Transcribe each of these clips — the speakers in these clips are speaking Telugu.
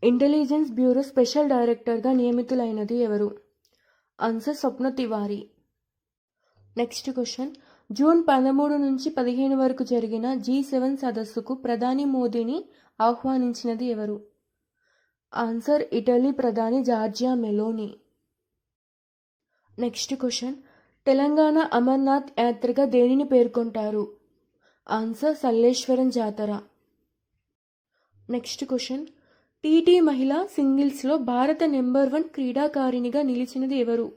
ఇంటెలిజెన్స్ బ్యూరో స్పెషల్ డైరెక్టర్గా నియమితులైనది ఎవరు? Answer Swapna Tiwari. Next question. June 13 నుంచి 15 వరకు జరిగిన G7 సదస్సుకు ప్రధాని మోదీని ఆహ్వానించినది ఎవరు? ఆన్సర్ ఇటలీ ప్రధాని Giorgia Meloni. Next question. Telangana Amarnath యాత్రగా దేనిని పేర్కొంటారు? ఆన్సర్ సల్లేశ్వరం జాతర. Next question. టీటీ మహిళా సింగిల్స్లో భారత నెంబర్ 1 క్రీడాకారిణిగా నిలిచినది ఎవరు?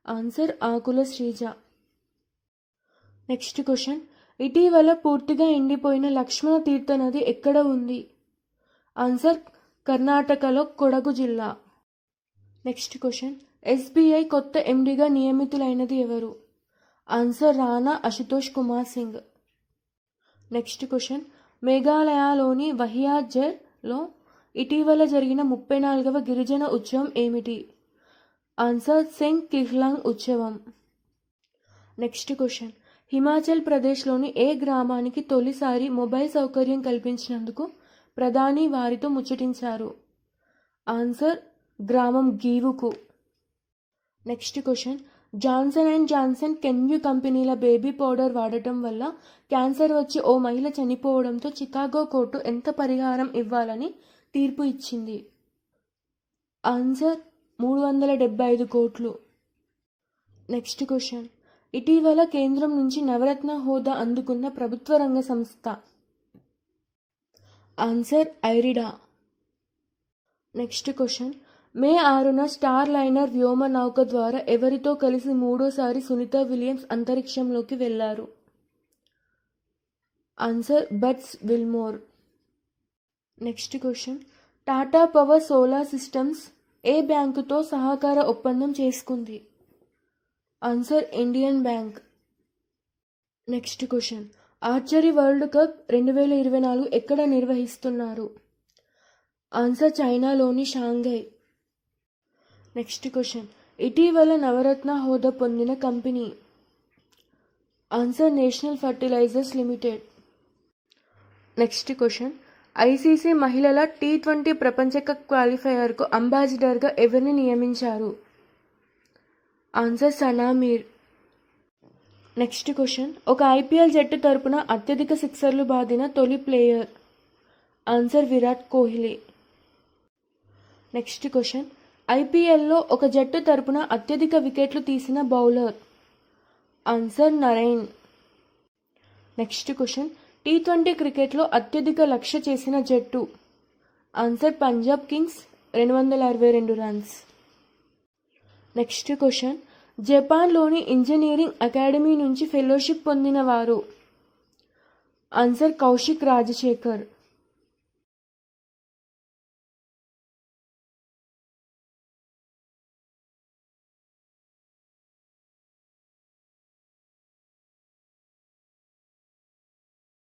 Answer Akula Sreeja. Next question. ఇటీవల పూర్తిగా ఎండిపోయిన లక్ష్మణ తీర్థ నది ఎక్కడ ఉంది? ఆన్సర్ కర్ణాటకలో కొడగు జిల్లా. Next question. ఎస్బీఐ కొత్త ఎండీగా నియమితులైనది ఎవరు? Answer Rana Ashutosh Kumar Singh. Next question. మేఘాలయలోని వహియాజర్లో ఇటీవల జరిగిన 34వ గిరిజన ఉత్సవం ఏమిటి? ఆన్సర్ సెంగ్ కిహ్లాంగ్ ఉత్సవం. Next question. హిమాచల్ ప్రదేశ్లోని ఏ గ్రామానికి తొలిసారి మొబైల్ సౌకర్యం కల్పించినందుకు ప్రధాని వారితో ముచ్చటించారు? ఆన్సర్ గ్రామం గీవుకు. Next question. Johnson and Johnson Kenvue కంపెనీల బేబీ పౌడర్ వాడటం వల్ల క్యాన్సర్ వచ్చి ఓ మహిళ చనిపోవడంతో చికాగో కోర్టు ఎంత పరిహారం ఇవ్వాలని తీర్పు ఇచ్చింది? ఆన్సర్ 375 కోట్లు. Next question. ఇటీవల కేంద్రం నుంచి నవరత్న హోదా అందుకున్న ప్రభుత్వ రంగ సంస్థ? Answer IREDA. Next question. May 6న స్టార్ లైనర్ వ్యోమ నౌక ద్వారా ఎవరితో కలిసి మూడోసారి సునీత విలియమ్స్ అంతరిక్షంలోకి వెళ్లారు? Answer Butch Wilmore. Next question. Tata Power Solar Systems ఏ బ్యాంకుతో సహకార ఒప్పందం చేసుకుంది? Answer Indian Bank. Next question. Archery World Cup 2024 ఎక్కడ నిర్వహిస్తున్నారు? ఆన్సర్ చైనాలోని షాంఘై. Next question. ఇటీవల నవరత్న హోదా పొందిన company? Answer National Fertilizers Limited. Next question. ICC మహిళల T20 ప్రపంచ కప్ క్వాలిఫైయర్కు అంబాసిడర్గా ఎవరిని నియమించారు? Answer Sana Mir. Next question. ఒక ఐపీఎల్ జట్టు తరపున అత్యధిక సిక్సర్లు బాదిన తొలి player? Answer Virat Kohli. Next question. ఐపీఎల్లో ఒక జట్టు తరపున అత్యధిక వికెట్లు తీసిన bowler? Answer Narine. Next question. T20 క్రికెట్లో అత్యధిక లక్ష్య చేసిన జట్టు? Answer Punjab Kings 262 runs. Next question. జపాన్లోని ఇంజనీరింగ్ అకాడమీ నుంచి ఫెలోషిప్ పొందిన వారు? ఆన్సర్ కౌశిక్ రాజశేఖర్.